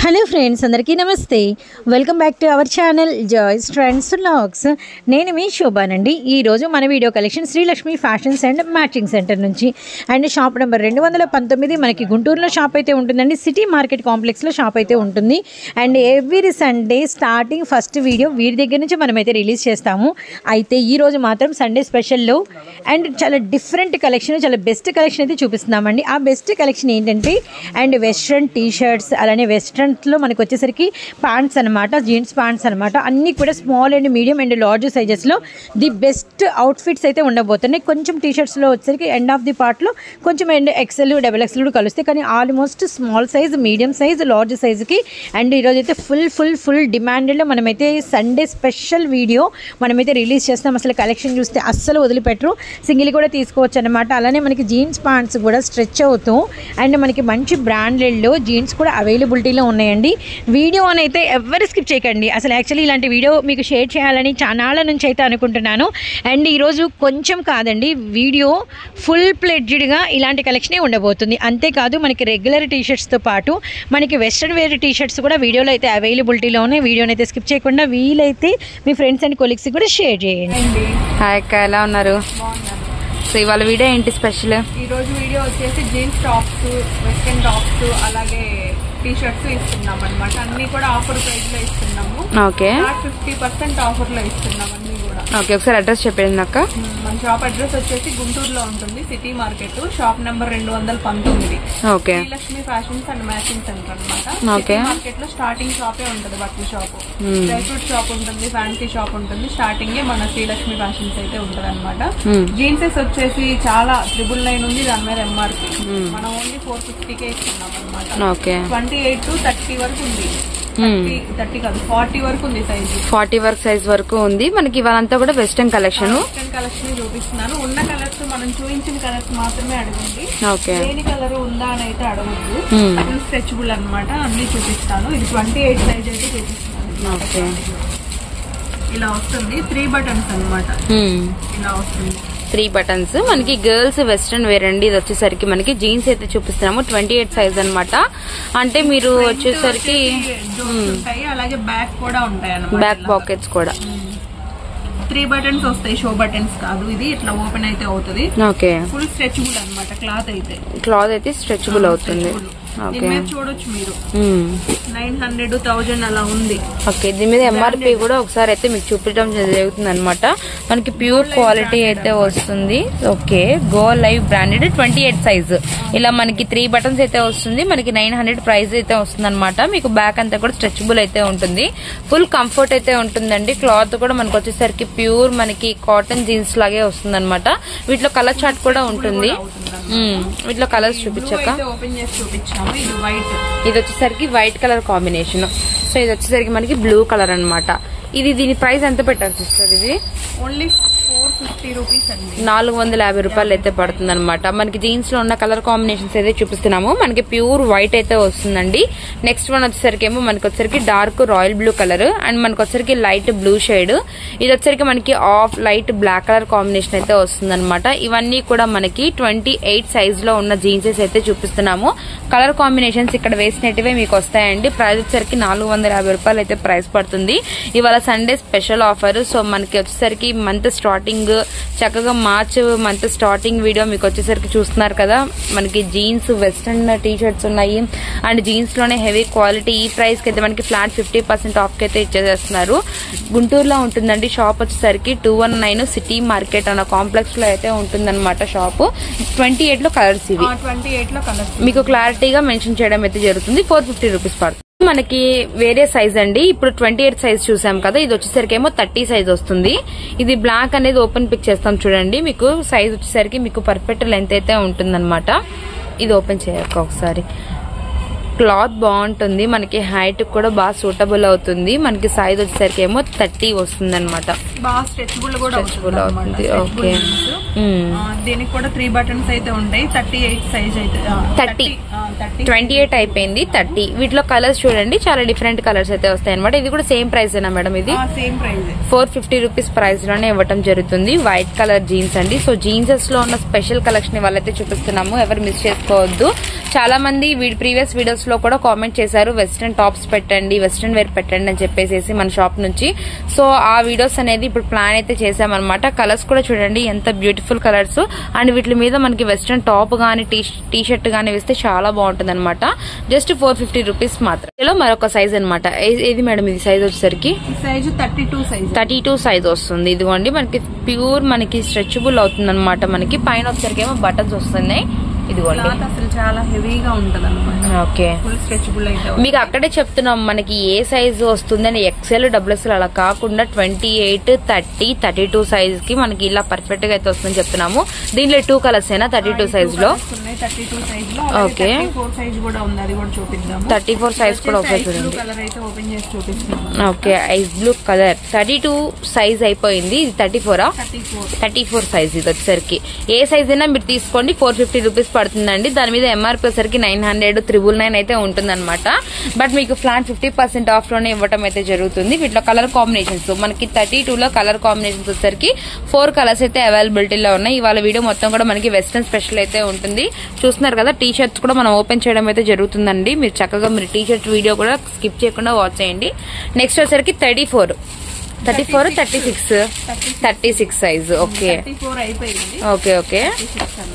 Hello friends, అందరికీ నమస్తే. Welcome back to our channel joys trends vlogs. నేను మీ శోభానండి. ఈరోజు మన video collection Srilakshmi fashions and matching center నుంచి అండ్ షాప్ నెంబర్ 219 మనకి గుంటూరులో షాప్ అయితే ఉంటుందండి. సిటీ మార్కెట్ కాంప్లెక్స్లో షాప్ అయితే ఉంటుంది. And every Sunday starting first video వీరి దగ్గర నుంచి మనమైతే రిలీజ్ చేస్తాము. అయితే ఈరోజు మాత్రం సండే స్పెషల్లో అండ్ చాలా డిఫరెంట్ కలెక్షన్, చాలా బెస్ట్ కలెక్షన్ అయితే చూపిస్తున్నామండి. ఆ బెస్ట్ కలెక్షన్ ఏంటంటే అండ్ వెస్ట్రన్ టీ షర్ట్స్, అలానే వెస్ట్రన్లో మనకు వచ్చేసరికి ప్యాంట్స్ అనమాట, జీన్స్ ప్యాంట్స్ అనమాట. అన్నీ కూడా small and medium and large సైజెస్లో ది బెస్ట్ అవుట్ఫిట్స్ అయితే ఉండబోతున్నాయి. కొంచెం టీ షర్ట్స్లో వచ్చేసరికి ఎండ్ ఆఫ్ ది పార్ట్లో కొంచెం అండ్ ఎక్సెల్ డబుల్ ఎక్సెల్ కూడా కలుస్తాయి, కానీ almost small size, medium size, large సైజుకి. అండ్ ఈరోజు అయితే ఫుల్ డిమాండెడ్లో మనమైతే సండే స్పెషల్ వీడియో మనమైతే రిలీజ్ చేస్తాం. అసలు కలెక్షన్ చూస్తే అస్సలు వదిలిపెట్టరు, సింగిల్ కూడా తీసుకోవచ్చు అనమాట. అలానే మనకి జీన్స్ ప్యాంట్స్ కూడా స్ట్రెచ్ అవుతూ అండ్ మనకి మంచి బ్రాండెడ్లో జీన్స్ కూడా అవైలబిలిటీలో ఉన్నాయండి. వీడియో అయితే ఎవరు స్కిప్ చేయకండి. అసలు యాక్చువల్లీ ఇలాంటి వీడియో మీకు షేర్ చేయాలని చాలా నుంచి అయితే అనుకుంటున్నాను. అండ్ ఈరోజు కొంచెం కాదండి, వీడియో ఫుల్ ప్లెడ్జ్డ్గా ఇలాంటి కలెక్షనే ఉండబోతుంది. అంతేకాదు మనకి రెగ్యులర్ టీషర్ట్స్తో పాటు మనకి వెస్ట్రన్ వేర్ టీషర్ట్స్ కూడా వీడియోలో అయితే అవైలబిలిటీలో ఉన్నాయి. వీడియోని అయితే స్కిప్ చేయకుండా వీలైతే మీ ఫ్రెండ్స్ అండ్ కొలీగ్స్ కూడా షేర్ చేయండి. హాయ్ అక్క, ఎలా ఉన్నారు? సో ఇవాళ వీడియో ఏంటి స్పెషల్? ఈరోజు వీడియో వచ్చేసి జీన్స్ టాప్స్, వెస్ట్రన్ టాప్స్, అలాగే టీ షర్ట్స్ ఇస్తున్నాం అనమాట. అన్ని కూడా ఆఫర్ ప్రైస్ లో ఇస్తున్నాము. ఓకే, 50% ఆఫర్ లో ఇస్తున్నాం అన్ని కూడా. ఓకే, ఒకసారి అడ్రస్ చెప్పండి అక్క. మన షాప్ అడ్రస్ వచ్చేసి గుంటూరులో ఉంటుంది, city market, shop number 219. Okay, Srilakshmi fashions and matching centre అనమాట. ఓకే, మార్కెట్ లో స్టార్టింగ్ షాపే ఉంటుంది, బట్టల షాప్, డ్రై ఫ్రూట్ షాప్ ఉంటుంది, ఫ్యాన్సీ షాప్ ఉంటుంది. స్టార్టింగ్ మన శ్రీలక్ష్మి ఫ్యాషన్స్ అయితే ఉంటది అనమాట. జీన్సెస్ వచ్చేసి చాలా 999 ఉంది, దాని మీద ఎంఆర్పి. మనం ఓన్లీ 450కే ఇస్తున్నాం అనమాట. ఓకే, 28 to 30 వరకు ఉంది. 30 కాదు, 40 వరకు ఉంది సైజు. 40 వరకు సైజ్ వరకు ఉంది. మనకి ఇవాళంతా కూడా వెస్టర్న్ కలెక్షన్ చూపిస్తున్నాను. ఉన్న కలర్స్, మనం చూపించిన కలర్స్ మాత్రమే అడగండి. ఓకే, దేని కలర్ ఉందా అని అయితే అడగద్దు. ఫుల్ స్ట్రెచబుల్ అనమాట. అన్ని చూపిస్తాను. ఇది 28 సైజ్ అయితే చూపిస్తాను. ఓకే, ఇలా వస్తుంది. 3 బటన్స్ అనమాట. ఇలా వస్తుంది 3 బటన్స్. మనకి గర్ల్స్ వెస్ట్రన్ వేర్ అండి. ఇది వచ్చేసరికి మనకి జీన్స్ అయితే చూపిస్తున్నాము. 28 సైజ్ అనమాట. అంటే మీరు వచ్చేసరికి అలాగే బ్యాక్ కూడా ఉంటాయి, బ్యాక్ పాకెట్స్ కూడా 3 బటన్స్ వస్తాయి. షో బటన్స్ కాదు, ఇది ఇట్లా ఓపెన్ అయితే అవుతుంది. ఓకే, ఫుల్ స్ట్రెచబుల్ అనమాట. క్లాత్ అయితే స్ట్రెచబుల్ అవుతుంది. చూడొచ్చు మీరు. 900, 1000 అలా ఉంది. ఓకే, దీని మీద ఎంఆర్పి కూడా ఒకసారి అయితే మీకు చూపించడం జరుగుతుంది అనమాట. మనకి ప్యూర్ క్వాలిటీ అయితే వస్తుంది. Okay, go live branded 28 size. ఇలా మనకి 3 బటన్స్ అయితే వస్తుంది. మనకి 900 ప్రైస్ అయితే వస్తుంది అనమాట. మీకు బ్యాక్ అంతా కూడా స్ట్రెచబుల్ అయితే ఉంటుంది. ఫుల్ కంఫర్ట్ అయితే ఉంటుందండి. క్లాత్ కూడా మనకు వచ్చేసరికి ప్యూర్ మనకి కాటన్ జీన్స్ లాగే వస్తుంది అనమాట. వీటిలో కలర్ చార్ట్ కూడా ఉంటుంది. వీటిలో కలర్స్ చూపించాక ఓపెన్ చేసి చూపించాము. ఇది వచ్చేసరికి వైట్ కలర్ కాంబినేషన్. సో ఇది వచ్చేసరికి మనకి బ్లూ కలర్ అనమాట. దీని ప్రైస్ ఎంత పెట్టారు సిస్టర్? ఇది ఓన్లీ 450 రూపీస్ అండి. 450 రూపాయలు అయితే పడుతుంది అనమాట. మనకి జీన్స్ లో ఉన్న కలర్ కాంబినేషన్స్ అయితే చూపిస్తున్నాము. మనకి ప్యూర్ వైట్ అయితే వస్తుందండి. నెక్స్ట్ వన్ వచ్చేసరికి ఏమో మనకి వచ్చేసరికి dark royal blue colour and మనకి వచ్చేసరికి లైట్ బ్లూ షేడ్. ఇది వచ్చేసరికి మనకి of light black colour combination అయితే వస్తుంది అనమాట. ఇవన్నీ కూడా మనకి 28 సైజ్ లో ఉన్న జీన్సెస్ అయితే చూపిస్తున్నాము. కలర్ కాంబినేషన్స్ ఇక్కడ వేసినట్టువే మీకు వస్తాయండి. ప్రైస్ వచ్చేసరికి 450 రూపాయలు అయితే ప్రైస్ పడుతుంది. ఇవాళ సండే స్పెషల్ ఆఫర్. సో మనకి వచ్చేసరికి మంత్ స్టార్టింగ్, చక్కగా మార్చ్ మంత్ స్టార్టింగ్ వీడియో మీకు వచ్చేసరికి చూస్తున్నారు కదా. మనకి జీన్స్ వెస్ట్రన్ టీ షర్ట్స్ ఉన్నాయి అండ్ జీన్స్ లోనే హెవీ క్వాలిటీ. ఈ ప్రైస్ కి అయితే మనకి ఫ్లాట్ 50% ఆఫ్ కి అయితే ఇచ్చేసేస్తున్నారు. గుంటూరులో ఉంటుందండి షాప్ వచ్చేసరికి 219 సిటీ మార్కెట్ అన్న కాంప్లెక్స్ లో అయితే ఉంటుందన్నమాట షాప్. 28 లో కలర్స్ ఇవి 28 లో కలర్స్ మీకు క్లారిటీగా మెన్షన్ చేయడం అయితే జరుగుతుంది. 450 రూపీస్ పడుతుంది. మనకి వేరే సైజ్ అండి. ఇప్పుడు 28 సైజ్ చూసాం కదా, ఇది వచ్చేసరికి ఏమో 30 సైజ్ వస్తుంది. ఇది బ్లాక్ అనేది ఓపెన్ పిక్ చేస్తాం చూడండి. మీకు సైజ్ వచ్చేసరికి మీకు పర్ఫెక్ట్ లెంత్ అయితే ఉంటుందన్నమాట. ఇది ఓపెన్ చేయక ఒకసారి. క్లాత్ బాగుంటుంది. మనకి హైట్ కూడా బాగా సూటబుల్ అవుతుంది. మనకి సైజ్ వచ్చేసరికి ఏమో 30 వస్తుంది అనమాట. బాగా స్ట్రెచబుల్ కూడా అవుతుంది. ఓకే, దీనికి కూడా 3 బటన్స్ అయితే ఉంటాయి. 38 సైజ్ అయితే 30 28 అయిపోయింది 30. వీటిలో కలర్స్ చూడండి చాలా డిఫరెంట్ కలర్స్ అయితే వస్తాయి అనమాట. ఇది కూడా సేమ్ ప్రైస్ ఏనా మేడం? ఇది సేమ్ ప్రైస్ 450 రూపీస్ ప్రైస్ లోనే ఇవ్వటం జరుగుతుంది. వైట్ కలర్ జీన్స్ అండి. సో జీన్సెస్ లో ఉన్న స్పెషల్ కలెక్షన్ వాళ్ళైతే చూపిస్తున్నాము, ఎవరు మిస్ చేసుకోవద్దు. చాలా మంది ప్రీవియస్ వీడియోస్ లో కూడా కామెంట్ చేశారు వెస్ట్రన్ టాప్స్ పెట్టండి, వెస్ట్రన్ వేర్ పెట్టండి అని చెప్పేసి మన షాప్ నుంచి. సో ఆ వీడియోస్ అనేది ఇప్పుడు ప్లాన్ అయితే చేసామన్నమాట. కలర్స్ కూడా చూడండి ఎంత బ్యూటిఫుల్ కలర్స్. అండ్ వీటి మీద మనకి వెస్ట్రన్ టాప్ గానీ టీ షర్ట్ గానీ వేస్తే చాలా బాగుంటుంది అనమాట. జస్ట్ 450 రూపీస్ మాత్రం. ఇలా మరొక సైజ్ అనమాట. ఏది మేడం ఇది సైజ్ వచ్చేసరికి? 32 సైజ్ వస్తుంది. ఇదిగోండి మనకి ప్యూర్ మనకి స్ట్రెచబుల్ అవుతుంది అనమాట. మనకి పైన వచ్చేసరికి ఏమో బటన్స్ వస్తున్నాయి. ఇదిగోండి అసలు చాలా హెవీగా ఉంటది అనమాట. ఓకే, ఫుల్ స్ట్రెచబుల్ అయితే మీకు అక్కడే చెప్తున్నాం మనకి ఏ సైజ్ వస్తుంది అని. ఎక్సెల్ XXL అలా కాకుండా 28, 30, 32 సైజ్ కి మనకి ఇలా పర్ఫెక్ట్ గా అయితే వస్తుందని చెప్తున్నాము. దీంట్లో 2 కలర్స్ అయినా 32 సైజ్ లో. 32 సైజ్ లో ఓకే, 34 సైజ్ కూడా ఉంది, అది కూడా చూపిద్దాము. 34 సైజ్ కూడా ఒకసారి చూడండి. కలర్ అయితే ఓపెన్ చేసి చూపిస్తాము. Okay, ice blue colour. 32 size అయిపోయింది. ఇది 34 సైజ్. ఇది వచ్చేసరికి ఏ సైజ్ అయినా మీరు తీసుకోండి. 450 రూపీస్ పడుతుందండి. దాని మీద ఎంఆర్పీ వచ్చేసరికి 900, 999 అయితే ఉంటుందన్నమాట. బట్ మీకు ఫ్లాట్ 50% ఆఫ్ లోనే ఇవ్వడం అయితే జరుగుతుంది. వీటిలో కలర్ కాంబినేషన్స్ మనకి 32 లో కలర్ కాంబినేషన్స్ వచ్చేసరికి 4 కలర్స్ అయితే అవైలబిలిటీలో ఉన్నాయి. ఇవాళ వీడియో మొత్తం కూడా మనకి వెస్టర్న్ స్పెషల్ అయితే ఉంటుంది. చూస్తున్నారు కదా, టీ షర్ట్స్ కూడా మనం ఓపెన్ చేయడం అయితే జరుగుతుందండి. మీరు చక్కగా మీరు టీ షర్ట్ వీడియో కూడా స్కిప్ చేయకుండా వాచ్ చేయండి. నెక్స్ట్ వచ్చేసరికి 34, 36 సైజ్. ఓకే ఓకే ఓకే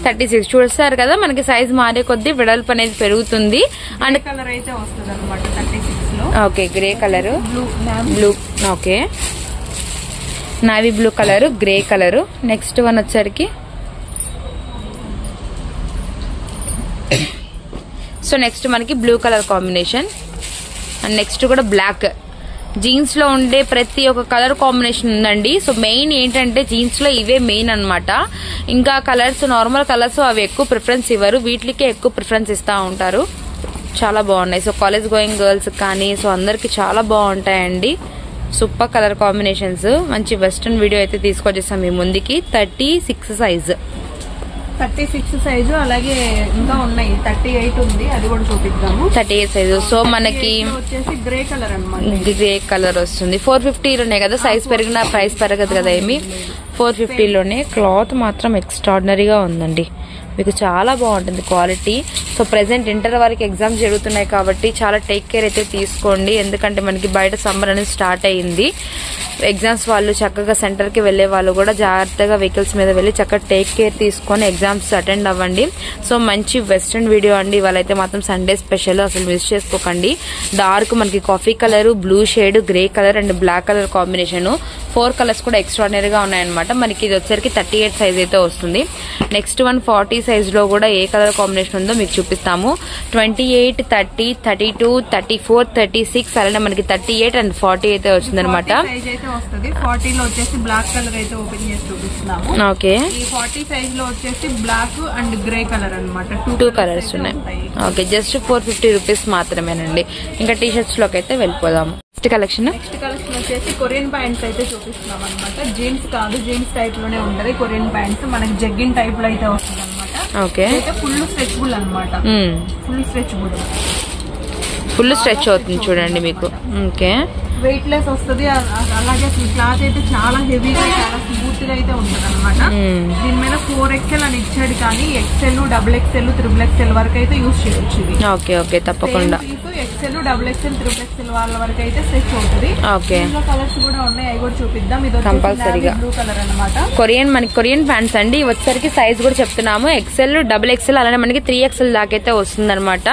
36 చూస్తారు కదా, మనకి సైజ్ మారే కొద్దీ వెడల్పు అనేది పెరుగుతుంది. అండ్ కలర్ అయితే వస్తుంది అనమాట 36 లో. Okay, grey colour, blue, okay navy blue colour, grey colour. Next one వచ్చేసరికి సో నెక్స్ట్ మనకి blue colour combination. And next కూడా బ్లాక్. జీన్స్ లో ఉండే ప్రతి ఒక్క కలర్ కాంబినేషన్ ఉందండి. సో మెయిన్ ఏంటంటే జీన్స్ లో ఇవే మెయిన్ అనమాట. ఇంకా కలర్స్ నార్మల్ కలర్స్ అవి ఎక్కువ ప్రిఫరెన్స్ ఇవ్వరు, వీటికే ఎక్కువ ప్రిఫరెన్స్ ఇస్తా ఉంటారు. చాలా బాగున్నాయి. సో కాలేజ్ గోయింగ్ గర్ల్స్ కానీ సో అందరికి చాలా బాగుంటాయండి. Super colour combinations. మంచి వెస్ట్రన్ వీడియో అయితే తీసుకొచ్చేసాం మీ ముందుకి. 36 సైజ్. 36 సైజు. అలాగే ఇంకా ఉన్నాయి 38 ఉంది, అది కూడా చూపిద్దాము. 38 సైజు. సో మనకి వచ్చేసి గ్రే కలర్ అనమాట. గ్రే కలర్ వస్తుంది. 450 లోనే కదా, సైజ్ పెరిగిన ప్రైస్ పెరగదు కదా ఏమి. 450 లోనే. క్లాత్ మాత్రం ఎక్స్ట్రాడినరీగా ఉందండి, మీకు చాలా బాగుంటుంది క్వాలిటీ. సో ప్రెసెంట్ ఇంటర్ వరకు ఎగ్జామ్స్ జరుగుతున్నాయి కాబట్టి చాలా టేక్ కేర్ అయితే తీసుకోండి. ఎందుకంటే మనకి బయట సమ్మర్ అనేది స్టార్ట్ అయ్యింది. ఎగ్జామ్స్ వాళ్ళు చక్కగా సెంటర్కి వెళ్లే వాళ్ళు కూడా జాగ్రత్తగా వెహికల్స్ మీద వెళ్ళి చక్కగా టేక్ కేర్ తీసుకొని ఎగ్జామ్స్ అటెండ్ అవ్వండి. సో మంచి వెస్ట్రన్ వీడియో అండి వాళ్ళైతే మాత్రం. సండే స్పెషల్, అసలు మిస్ చేసుకోకండి. డార్క్ మనకి coffee colour, blue shade, grey colour and black colour combination. 4 colours కూడా ఎక్స్ట్రాడినరీగా ఉన్నాయన్నమాట. మనకి ఇది వచ్చేసరికి 38 సైజ్ అయితే వస్తుంది. నెక్స్ట్ వన్ 40 సైజ్ లో కూడా ఏ కలర్ కాంబినేషన్ ఉందో మీకు చూపిస్తాము. 28, 30, 32, 34, 36 అలానే మనకి 38 అండ్ 40 అయితే వచ్చింది అనమాట. 40 లో వచ్చేసి బ్లాక్ కలర్ అయితే ఓపెన్ చేసి చూపిస్తున్నాము. ఓకే, ఈ 40 సైజ్ లో వచ్చేసి బ్లాక్ అండ్ గ్రే కలర్ అనమాట. 2 కలర్స్ ఉన్నాయి. ఓకే, జస్ట్ 450 రూపీస్ మాత్రమేనండి. ఇంకా టీ షర్ట్స్ లోకి అయితే వెళ్ళిపోదాము. నెక్స్ట్ కలెక్షన్ వచ్చేసి కొరియన్ ప్యాంట్స్ అయితే చూపిస్తున్నాం అనమాట. జీన్స్ కాదు, జీన్స్ టైప్ లోనే ఉంటది కొరియన్ ప్యాంట్స్. మనకి జగ్గిన్ టైప్ లో అయితే వస్తుంది అనమాట. ఓకే, ఫుల్ స్ట్రెచబుల్ అనమాట. ఫుల్ స్ట్రెచ్ అవుతుంది చూడండి మీకు. ఓకే, వెయిట్ లెస్ వస్తుంది. అలాగే క్లాత్ అయితే చాలా హెవీగా, చాలా స్మూత్ గా అయితే ఉంటుంది అనమాట. దీని మీద 4XL అని ఇచ్చాడు, కానీ XL, XXL, XXL వరకు అయితే యూజ్ చేయొచ్చు ఇది. ఓకే ఓకే, తప్పకుండా XL, XXL, XXL వాళ్ళ వరకు అయితే స్ట్రెచ్ అవుతుంది. ఓకే, కలర్స్ కూడా ఉన్నాయి, అవి కూడా చూపిద్దాం. ఇది కంపల్సరీగా బ్లూ కలర్ అనమాట. మనకి కొరియన్ ప్యాంట్స్ అండి. వచ్చేసరికి సైజ్ కూడా చెప్తున్నాము. XL, XXL అలానే మనకి 3XL దాకైతే వస్తుంది అనమాట.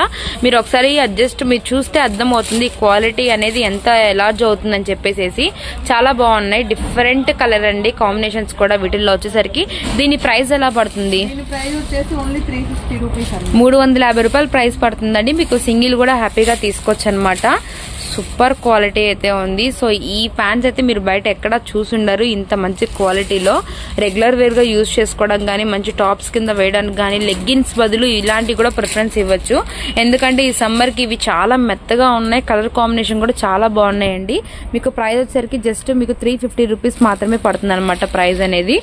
మీరు ఒకసారి అడ్జస్ట్ మీరు చూస్తే అర్థం అవుతుంది క్వాలిటీ అనేది ఎంత ఎలార్జ్ అవుతుందని చెప్పేసి. చాలా బాగున్నాయి, డిఫరెంట్ కలర్ అండి కాంబినేషన్స్ కూడా వీటిల్లో వచ్చేసరికి. దీని ప్రైస్ ఎలా పడుతుంది? 350 రూపాయలు ప్రైస్ పడుతుందండి. మీకు సింగిల్ కూడా హ్యాపీగా తీసుకోవచ్చు అనమాట. సూపర్ క్వాలిటీ అయితే ఉంది. సో ఈ ప్యాంట్స్ అయితే మీరు బయట ఎక్కడ చూసుండరు ఇంత మంచి క్వాలిటీలో. రెగ్యులర్ వేర్ గా యూజ్ చేసుకోవడం కానీ, మంచి టాప్స్ కింద వేయడానికి కానీ, లెగ్గిన్స్ బదులు ఇలాంటివి కూడా ప్రిఫరెన్స్ ఇవ్వచ్చు. ఎందుకంటే ఈ సమ్మర్ కి ఇవి చాలా మెత్తగా ఉన్నాయి. కలర్ కాంబినేషన్ కూడా చాలా బాగున్నాయండి. మీకు ప్రైస్ వచ్చేసరికి జస్ట్ మీకు 350 రూపీస్ మాత్రమే పడుతుంది అనమాట ప్రైస్ అనేది.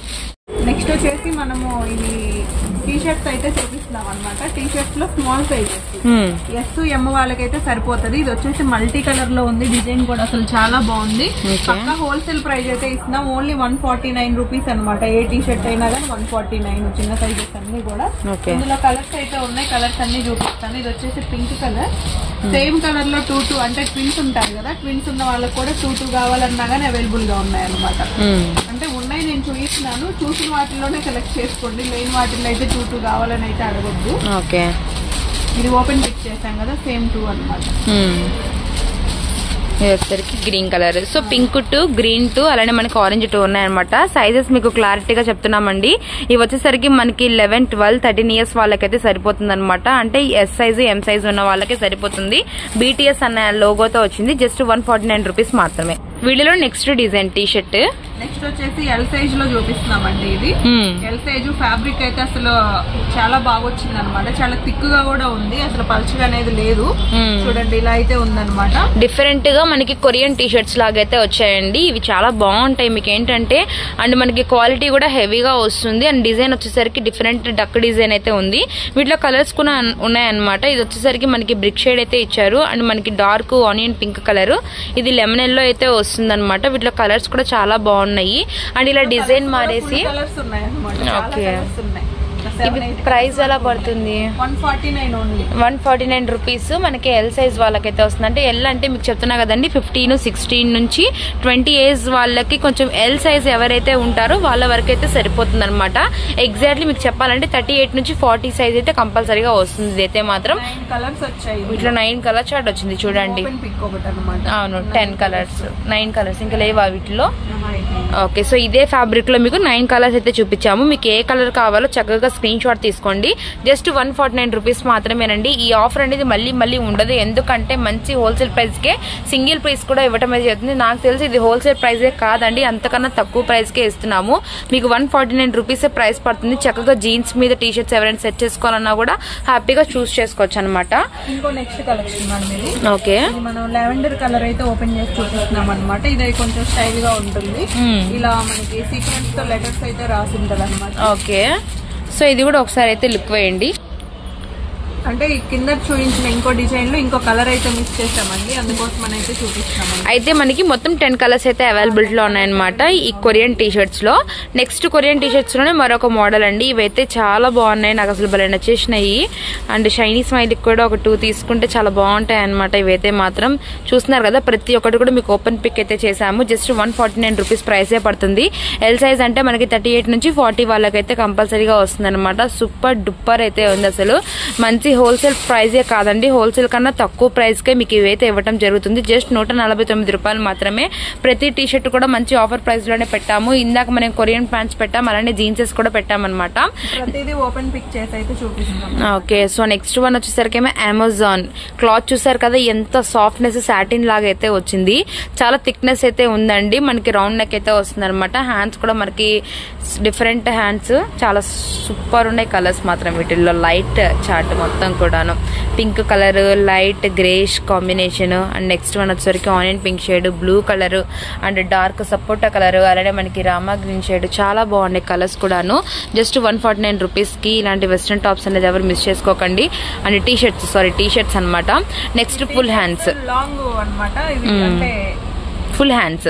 నెక్స్ట్ వచ్చేసి మనము ఇది టీ షర్ట్స్ అయితే చూపిస్తున్నాం అనమాట. టీ షర్ట్స్ లో స్మాల్ సైజెస్ ఎస్ ఎమ్ వాళ్ళకైతే సరిపోతుంది. ఇది వచ్చేసి మల్టీ కలర్ లో ఉంది. డిజైన్ కూడా అసలు చాలా బాగుంది. పక్కా హోల్సేల్ ప్రైస్ అయితే ఇస్తున్నాం. ఓన్లీ 149 రూపీస్ అనమాట. ఏ టీ షర్ట్ అయినా కానీ 149. చిన్న సైజెస్ అన్ని కూడా. ఇందులో కలర్స్ అయితే ఉన్నాయి. కలర్స్ అన్ని చూపిస్తాను. ఇది వచ్చేసి పింక్ కలర్. సేమ్ కలర్ లో 2 అంటే ట్విన్స్ ఉంటారు కదా, ట్విన్స్ ఉన్న వాళ్ళకి కూడా 2 కావాలన్నా కానీ అవైలబుల్ గా ఉన్నాయి అనమాట. అంటే ఉన్నాయి, నేను చూపిస్తున్నాను. చూసిన వాటిలోనే సెలెక్ట్ చేసుకోండి. లేని వాటిలో అయితే 2 కావాలని అయితే అడగొద్దు. ఇది ఓపెన్ పిక్ చేసాం కదా, సేమ్ 2 అనమాట. వచ్చేసరికి green colour. So pink 2, green 2, అలానే మనకి ఆరెంజ్ 2 ఉన్నాయన్నమాట. సైజెస్ మీకు క్లారిటీగా చెప్తున్నామండి. ఇవి వచ్చేసరికి మనకి 11, 12, 13 ఇయర్స్ వాళ్ళకైతే సరిపోతుంది అనమాట. అంటే ఎస్ సైజ్, ఎం సైజ్ ఉన్న వాళ్ళకే సరిపోతుంది. BTS అన్న లోగోతో వచ్చింది. జస్ట్ 149 రూపీస్ మాత్రమే. వీడియోలో next design T shirt. Next వచ్చేసి ఎల్ సైజ్ లో చూపిస్తున్నామండి. ఇది ఎల్ సైజ్. ఫ్యాబ్రిక్ అయితే అసలు చాలా బాగా వచ్చింది అనమాట. చాలా థిక్ గా కూడా ఉంది. అసలు పల్చగా అనేది లేదు. చూడండి ఇలా అయితే ఉందన్నమాట. డిఫరెంట్ గా మనకి కొరియన్ టీ షర్ట్స్ లాగైతే వచ్చాయండి. ఇవి చాలా బాగుంటాయి. మీకు ఏంటంటే అండ్ మనకి క్వాలిటీ కూడా హెవీగా వస్తుంది. అండ్ డిజైన్ వచ్చేసరికి డిఫరెంట్ డక్ డిజైన్ అయితే ఉంది. వీటిలో కలర్స్ కూడా ఉన్నాయన్నమాట. ఇది వచ్చేసరికి మనకి బ్రిక్ షేడ్ అయితే ఇచ్చారు. అండ్ మనకి డార్క్ ఆనియన్ పింక్ కలర్, ఇది లెమన్ ఎల్లో అయితే వస్తుంది అనమాట. వీటిలో కలర్స్ కూడా చాలా బాగున్నాయి. అండ్ ఇలా డిజైన్ మారేసి ఓకే. ఇది ప్రైస్ ఎలా పడుతుంది? 149 రూపీస్. మనకి ఎల్ సైజ్ వాళ్ళకైతే వస్తుంది. అంటే ఎల్ అంటే మీకు చెప్తున్నా కదండి, 15, 16 నుంచి 20 ఏజ్ వాళ్ళకి కొంచెం ఎల్ సైజ్ ఎవరైతే ఉంటారో వాళ్ళ వరకు అయితే సరిపోతుంది అనమాట. ఎగ్జాక్ట్లీ మీకు చెప్పాలంటే 38 నుంచి 40 సైజ్ అయితే కంపల్సరీగా వస్తుంది. ఇదైతే మాత్రం ఇట్లా 9 కలర్ చార్ట్ వచ్చింది చూడండి. అవును, 10 కలర్స్, 9 కలర్స్ ఇంకా లేవా వీటిలో? ఓకే. సో ఇదే ఫ్యాబ్రిక్ లో మీకు 9 కలర్స్ అయితే చూపించాము. మీకు ఏ కలర్ కావాలో చక్కగా స్క్రీన్ షాట్ తీసుకోండి. జస్ట్ 149 రూపీస్ మాత్రమేనండి. ఈ ఆఫర్ అనేది మళ్ళీ ఉండదు. ఎందుకంటే మంచి హోల్సేల్ ప్రైస్ కే సింగిల్ ప్రైస్ కూడా ఇవ్వటం అయితే జరుగుతుంది. నాకు తెలిసి ఇది హోల్సేల్ ప్రైజే కాదండి, అంతకన్నా తక్కువ ప్రైస్ కే ఇస్తున్నాము. మీకు 149 రూపీస్ ప్రైస్ పడుతుంది. చక్కగా జీన్స్ మీద టీ షర్ట్స్ ఎవరైనా సెట్ చేసుకోవాలన్నా కూడా హ్యాపీగా చూస్ చేసుకోవచ్చు అనమాట. ఇంకో నెక్స్ట్ కలెక్షన్ ఓకే. మనం లావెండర్ కలర్ అయితే ఓపెన్ చేసి చూపిస్తున్నాం అనమాట. ఇది కొంచెం స్టైల్ గా ఉంటుంది. ఇలా మనకి సీక్వెన్స్ తో లెటర్స్ అయితే రాసి ఉంటది అనమాట. ఓకే. సో ఇది కూడా ఒకసారి అయితే లుక్ వేయండి. అంటే కింద చూపించిన ఇంకో డిజైన్ లో ఇంకో కలర్ అయితే మిస్ చేసామండి, అందుకోసం మనం అయితే చూపిస్తాము. అయితే మనకి మొత్తం 10 కలర్స్ అయితే అవైలబిలిటీ లో ఉన్నాయన్నమాట ఈ కొరియన్ టీ షర్ట్స్ లో. నెక్స్ట్ కొరియన్ టీ షర్ట్స్ లోనే మరొక మోడల్ అండి. ఇవైతే చాలా బాగున్నాయి, నాకు అసలు భలే నచ్చేసినాయి. అండ్ షైనీ స్మైల్ కూడా ఒక 2 తీసుకుంటే చాలా బాగుంటాయి అనమాట. ఇవైతే మాత్రం చూస్తున్నారు కదా, ప్రతి ఒక్కటి కూడా మీకు ఓపెన్ పిక్ అయితే చేసాము. జస్ట్ 149 రూపీస్ ప్రైసే పడుతుంది. ఎల్ సైజ్ అంటే మనకి 38 నుంచి 40 వాళ్ళకైతే కంపల్సరీగా వస్తుంది అనమాట. సూపర్ డూపర్ అయితే ఉంది. అసలు మంచి హోల్సేల్ ప్రైజే కాదండి, హోల్సేల్ కన్నా తక్కువ ప్రైస్ కే మీకు ఇవైతే ఇవ్వడం జరుగుతుంది. జస్ట్ 149 రూపాయలు మాత్రమే. ప్రతి టీ షర్ట్ కూడా మంచి ఆఫర్ ప్రైస్ లోనే పెట్టాము. ఇందాక మనం కొరియన్ ప్యాంట్స్ పెట్టాం, అలానే జీన్సెస్ కూడా పెట్టామన్నమాట. ఓపెన్ పిక్ చేసి అయితే చూపిస్తాం. ఓకే. సో నెక్స్ట్ వన్ వచ్చేసరికి ఏమో అమెజాన్ క్లాత్. చూసారు కదా ఎంత సాఫ్ట్నెస్, సాటిన్ లాగా అయితే వచ్చింది. చాలా థిక్నెస్ అయితే ఉందండి. మనకి రౌండ్ నెక్ అయితే వస్తుంది అనమాట. హ్యాండ్స్ కూడా మనకి డిఫరెంట్ హ్యాండ్స్, చాలా సూపర్ ఉన్నాయి. కలర్స్ మాత్రం వీటిల్లో లైట్ చార్ట్ మొత్తం కూడాను pink colour, light greyish combination. And next one వచ్చేసరికి onion pink shade, blue colour and dark sapota colour, అలానే మనకి రామా గ్రీన్ షేడ్. చాలా బాగున్నాయి కలర్స్ కూడాను. జస్ట్ 149 రూపీస్ కి ఇలాంటి వెస్ట్రన్ టాప్స్ అనేది ఎవరు మిస్ చేసుకోకండి. అండ్ టీ షర్ట్స్ అనమాట. నెక్స్ట్ ఫుల్ హ్యాండ్స్, లాంగ్ అనమాట. అంటే ఫుల్ హ్యాండ్స్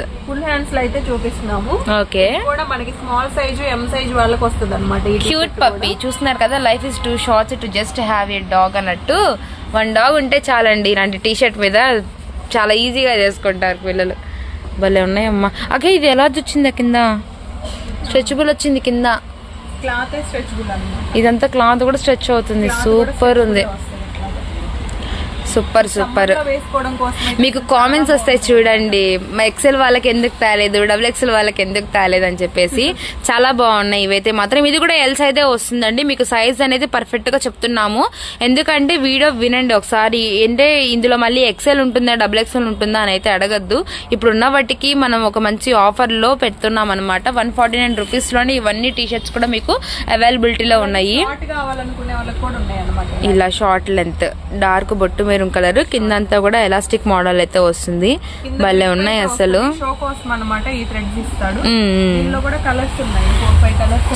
లో అయితే చూపిస్తున్నాము. ఓకే. కూడా మనకి స్మాల్ సైజ్, ఎం సైజ్ వాళ్ళకి వస్తుంది అనమాట. Cute puppy. చూస్తున్నారు కదా, life is too shorts to just have a dog అన్నట్టు. 1 డాగ్ ఉంటే చాలండి. ఇలాంటి టీ షర్ట్ మీద చాలా ఈజీగా చేసుకుంటారు పిల్లలు. భలే ఉన్నాయమ్మా. ఓకే. ఇది ఎలా వచ్చింది? కింద స్ట్రెచబుల్ వచ్చింది. కింద క్లాత్ స్ట్రెచబుల్ అన్నమాట. ఇదంతా క్లాత్ కూడా స్ట్రెచ్ అవుతుంది. సూపర్ ఉంది. సూపర్. మీకు కామెంట్స్ వస్తాయి చూడండి, ఎక్సెల్ వాళ్ళకి ఎందుకు తేలేదు, XXL వాళ్ళకి ఎందుకు తేలేదు అని చెప్పేసి. చాలా బాగున్నాయి ఇవైతే మాత్రం. ఇది కూడా ఎల్ సైజే వస్తుందండి. మీకు సైజ్ అనేది పర్ఫెక్ట్ గా చెప్తున్నాము. ఎందుకంటే వీడియో వినండి ఒకసారి. అంటే ఇందులో మళ్ళీ XL ఉంటుందా, XXL ఉంటుందా అని అయితే అడగద్దు. ఇప్పుడున్న వాటికి మనం ఒక మంచి ఆఫర్ లో పెడుతున్నాం అనమాట. 149 రూపీస్ లోనే ఇవన్నీ టీ షర్ట్స్ కూడా మీకు అవైలబిలిటీలో ఉన్నాయి. ఇలా షార్ట్ లెంత్, డార్క్ బొట్టు మీరు మెరూన్ కలర్, కింద అంతా కూడా ఎలాస్టిక్ మోడల్ అయితే వస్తుంది. భలే ఉన్నాయి అసలు.